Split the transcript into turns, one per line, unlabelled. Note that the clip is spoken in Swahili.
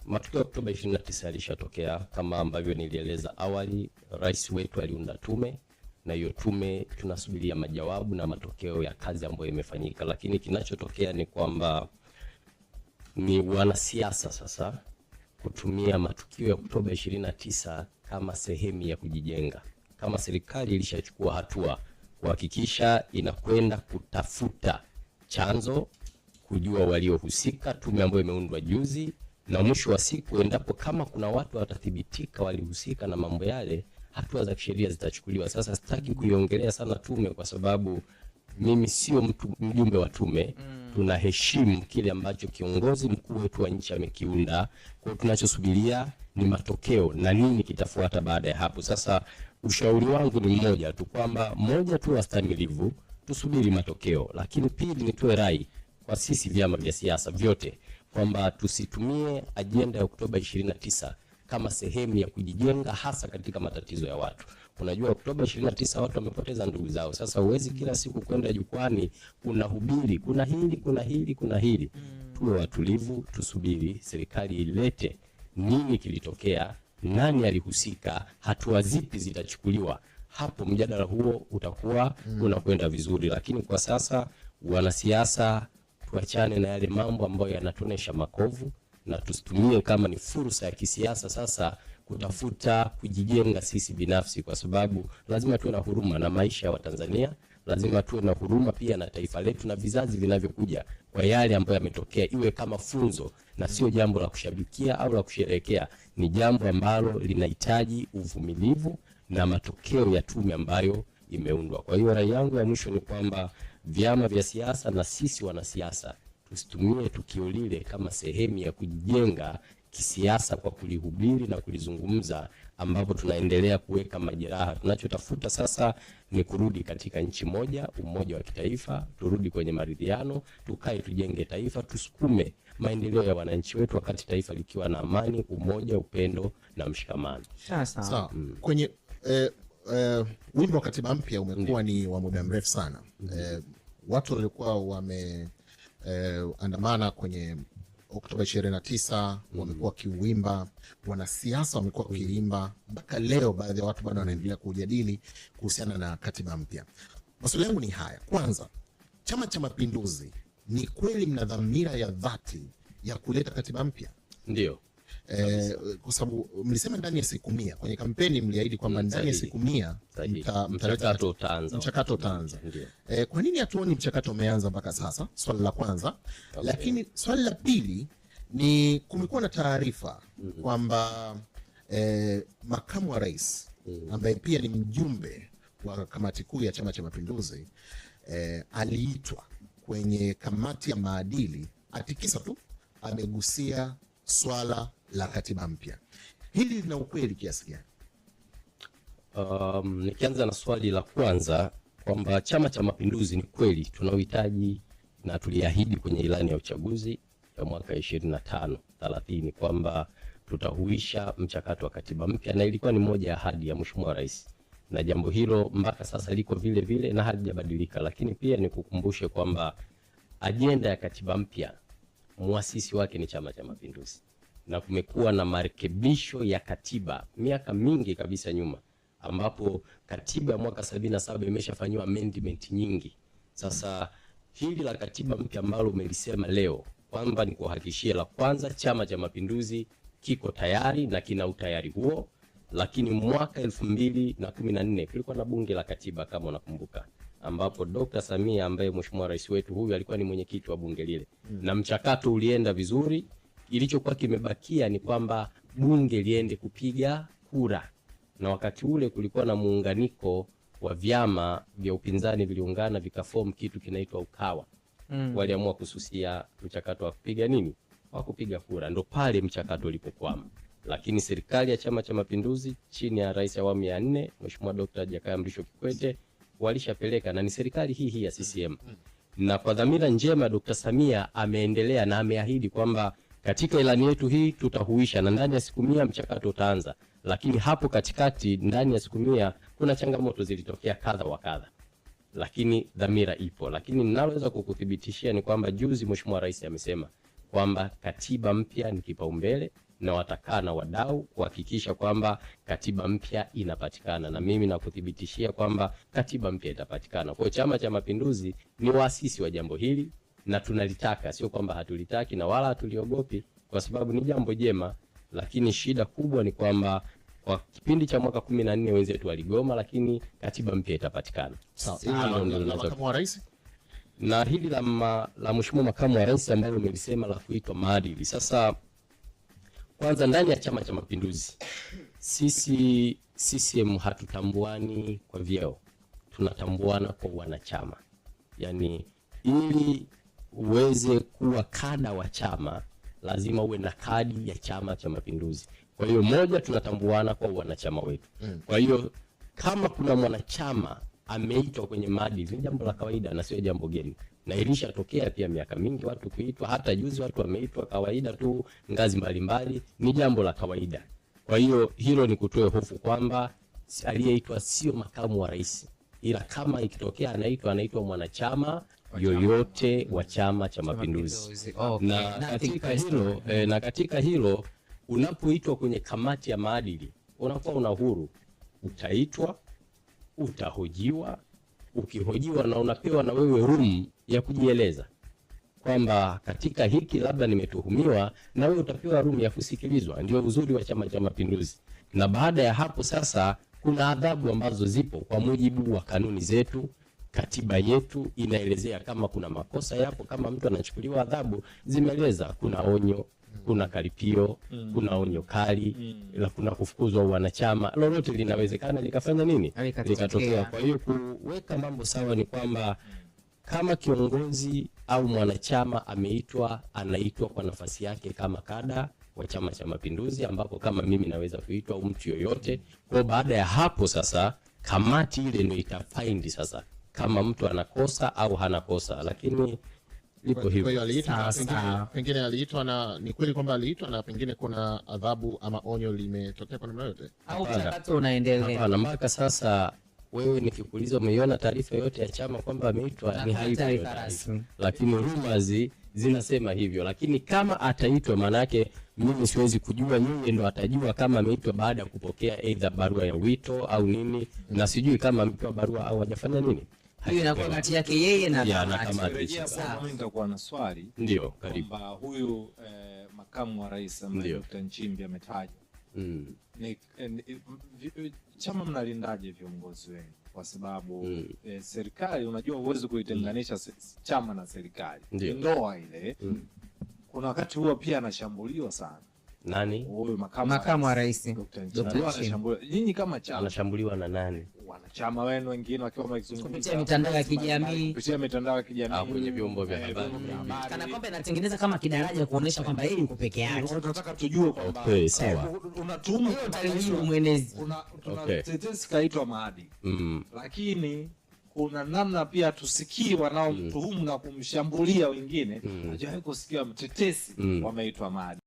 Matukio ya Oktoba 29 yalishatokea kama ambavyo nilieleza awali. Rais wetu aliunda tume na hiyo tume tunasubiria majawabu na matokeo ya kazi ambayo imefanyika, lakini kinachotokea ni kwamba ni wanasiasa sasa kutumia matukio ya Oktoba 29 kama sehemu ya kujijenga. Kama serikali ilishachukua hatua kuhakikisha inakwenda kutafuta chanzo, kujua waliohusika, tume ambayo imeundwa juzi, na mwisho wa siku endapo kama kuna watu watathibitika walihusika na mambo yale, hatua za kisheria zitachukuliwa. Sasa sitaki kuiongelea sana tume kwa sababu mimi sio mjumbe wa tume. Tunaheshimu kile ambacho kiongozi mkuu wetu wa nchi amekiunda. Kwa tunachosubiria ni matokeo na nini kitafuata baada ya hapo. Sasa ushauri wangu ni mmoja tu, kwamba moja tu wastamilivu, tusubiri matokeo, lakini pili nitoe rai kwa sisi vyama vya siasa vyote kwamba tusitumie ajenda ya Oktoba 29 kama sehemu ya kujijenga, hasa katika matatizo ya watu. Unajua Oktoba 29 watu wamepoteza ndugu zao. Sasa huwezi kila siku kwenda jukwani unahubiri kuna hili. Tuwe watulivu, tusubiri serikali ilete nini kilitokea, nani alihusika, hatua zipi zitachukuliwa. Hapo mjadala huo utakuwa unakwenda vizuri, lakini kwa sasa wanasiasa tuachane na yale mambo ambayo yanatonesha makovu na tusitumie kama ni fursa ya kisiasa sasa kutafuta kujijenga sisi binafsi, kwa sababu lazima tuwe na huruma na maisha ya Watanzania, lazima tuwe na huruma pia na taifa letu na vizazi vinavyokuja, kwa yale ambayo yametokea iwe kama funzo na sio jambo la kushabikia au la kusherehekea. Ni jambo ambalo linahitaji uvumilivu na matokeo ya tume ambayo imeundwa. Kwa hiyo rai yangu ya mwisho ni kwamba vyama vya siasa na sisi wanasiasa tusitumie tukio lile kama sehemu ya kujijenga kisiasa kwa kulihubiri na kulizungumza, ambapo tunaendelea kuweka majeraha. Tunachotafuta sasa ni kurudi katika nchi moja, umoja wa kitaifa, turudi kwenye maridhiano, tukae tujenge taifa, tusukume maendeleo ya wananchi wetu wakati taifa likiwa na amani, umoja, upendo na mshikamano.
Sawa. Kwenye wimbo wa katiba mpya umekuwa ni wa muda mrefu sana. Watu walikuwa wameandamana kwenye Oktoba 29 wamekuwa kiuimba, wanasiasa wamekuwa kiimba, mpaka leo baadhi ya watu bado wanaendelea kujadili kuhusiana na katiba mpya. Maswali yangu ni haya. Kwanza, Chama cha Mapinduzi, ni kweli mna dhamira ya dhati ya kuleta katiba mpya?
Ndio.
Kwa sababu mlisema ndani ya siku 100 kwenye kampeni, mliahidi kwamba ndani ya siku 100 mchakato utaanza. Kwa nini hatuoni mchakato umeanza mpaka sasa? Swali la kwanza. Okay. Lakini swali la pili ni kumekuwa na taarifa kwamba makamu wa rais ambaye pia ni mjumbe wa kamati kuu ya Chama cha Mapinduzi aliitwa kwenye kamati ya maadili, atikisa tu amegusia swala la katiba mpya. Hili lina ukweli kiasi gani?
Nikianza na swali la kwanza kwamba Chama cha Mapinduzi, ni kweli tunauhitaji na tuliahidi kwenye ilani ya uchaguzi ya mwaka 25-30 kwamba tutahuisha mchakato wa katiba mpya, na ilikuwa ni moja ya ahadi ya Mheshimiwa Rais, na jambo hilo mpaka sasa liko vile vile na halijabadilika. Lakini pia nikukumbushe kwamba ajenda ya katiba mpya muasisi wake ni Chama cha Mapinduzi, na kumekuwa na marekebisho ya katiba miaka mingi kabisa nyuma, ambapo katiba ya mwaka 77 imeshafanywa amendment nyingi. Sasa hili la katiba mpya ambalo umelisema leo kwamba ni kuhakikishia, la kwanza, Chama cha Mapinduzi kiko tayari na kina utayari huo. Lakini mwaka 2014 kulikuwa na bunge la katiba kama unakumbuka, ambapo Dr. Samia ambaye Mheshimiwa Rais wetu huyu alikuwa ni mwenyekiti wa bunge lile, na mchakato ulienda vizuri. Ilichokuwa kimebakia ni kwamba bunge liende kupiga kura, na wakati ule kulikuwa na muunganiko wa vyama vya upinzani viliungana vikaform kitu kinaitwa Ukawa. Waliamua kususia mchakato wa kupiga kura, ndo pale mchakato ulipokwama. Lakini serikali ya Chama cha Mapinduzi chini ya Rais awamu ya 4 Mheshimiwa Dr. Jakaya Mrisho Kikwete walishapeleka, na ni serikali hii ya CCM, na kwa dhamira njema Dr. Samia ameendelea na ameahidi kwamba katika ilani yetu hii tutahuisha na ndani ya siku 100 mchakato utaanza. Lakini hapo katikati ndani ya siku 100 kuna changamoto zilitokea kadha wa kadha, lakini dhamira ipo. Lakini ninaloweza kukuthibitishia ni kwamba juzi Mheshimiwa Rais amesema kwamba katiba mpya ni kipaumbele na watakaa na wadau kuhakikisha kwamba katiba mpya inapatikana, na mimi nakuthibitishia kwamba katiba mpya itapatikana. Kwa Chama cha Mapinduzi ni waasisi wa jambo hili na tunalitaka, sio kwamba hatulitaki na wala hatuliogopi, kwa sababu ni jambo jema, lakini shida kubwa ni kwamba kwa kipindi cha mwaka 14 wenzetu waligoma, lakini katiba mpya itapatikana.
Sawa.
Makamu wa rais na hili la Mheshimiwa Makamu wa Rais ambalo umelisema la kuitwa maadili. Sasa kwanza, ndani ya Chama cha Mapinduzi sisi CCM hatutambuani kwa vyeo, tunatambuana kwa wanachama. Yani ili uweze kuwa kada wa chama lazima uwe na kadi ya Chama cha Mapinduzi. Kwa hiyo moja, tunatambuana kwa wanachama wetu. Kwa hiyo kama kuna mwanachama ameitwa kwenye maadili ni jambo la kawaida na sio jambo geni, na ilishatokea pia miaka mingi watu kuitwa, hata juzi watu wameitwa kawaida tu ngazi mbalimbali, ni jambo la kawaida. Kwa hiyo hilo ni kutoe hofu kwamba aliyeitwa sio makamu wa rais, ila kama ikitokea anaitwa mwanachama yoyote wa Chama cha Mapinduzi. Okay. Na katika hilo unapoitwa kwenye kamati ya maadili unakuwa una huru, utaitwa, utahojiwa, ukihojiwa na unapewa na wewe room ya kujieleza kwamba katika hiki labda nimetuhumiwa, na wewe utapewa room ya kusikilizwa. Ndio uzuri wa Chama cha Mapinduzi. Na baada ya hapo sasa kuna adhabu ambazo zipo kwa mujibu wa kanuni zetu. Katiba yetu inaelezea kama kuna makosa yapo, kama mtu anachukuliwa adhabu, zimeeleza kuna onyo, kuna karipio, kuna onyo kali, kuna kufukuzwa wanachama. Lolote linawezekana likafanya nini? Likatokea. Kwa hiyo kuweka mambo sawa ni kwamba kama kiongozi au mwanachama ameitwa, anaitwa kwa nafasi yake kama kada wa Chama cha Mapinduzi, ambapo kama mimi naweza kuitwa au mtu yoyote. Kwa baada ya hapo sasa kamati ile ndio itafind sasa kama mtu anakosa au hana kosa, lakini lipo hivyo.
Kwa hiyo pengine aliitwa, na ni kweli kwamba aliitwa na pengine kuna adhabu ama onyo limetokea kwa namna yote,
au mchakato unaendelea?
Hapana, mpaka sasa wewe nikikuuliza umeiona taarifa yote ya chama kwamba ameitwa, ni haipo rasmi, lakini rumors zinasema hivyo. Lakini kama ataitwa, maana yake mimi siwezi kujua, yeye ndo atajua kama ameitwa baada ya kupokea either barua ya wito au nini, na sijui kama amepewa barua au hajafanya nini.
Hiyo inakuwa kati yake yeye na
kamati. Sasa mimi nitakuwa na swali.
Ndio, karibu.
Kwamba huyu makamu wa rais ambaye Dr. Nchimbi ametaja. Chama mnalindaje viongozi wenu? Kwa sababu serikali, unajua uwezo kuitenganisha chama na serikali. Ndoa ile kuna wakati huo pia anashambuliwa sana.
Nani?
Huyu
makamu wa rais
Dr. Nchimbi. Nyinyi kama chama
anashambuliwa na nani?
Wanachama wenu wengine wakiwa
kupitia mitandao ya kijamii,
kwenye vyombo vya habari,
kana kwamba inatengeneza kama kidaraja kuonesha kwamba yeye yuko peke yake.
Tunataka tujue kwamba
sawa,
unatuhumu hiyo tarehe mwenezi,
tetesi kaitwa maadili, lakini kuna namna pia tusikie wanaomtuhumu na kumshambulia wengine. Hajawahi kusikia mtetesi wameitwa maadili.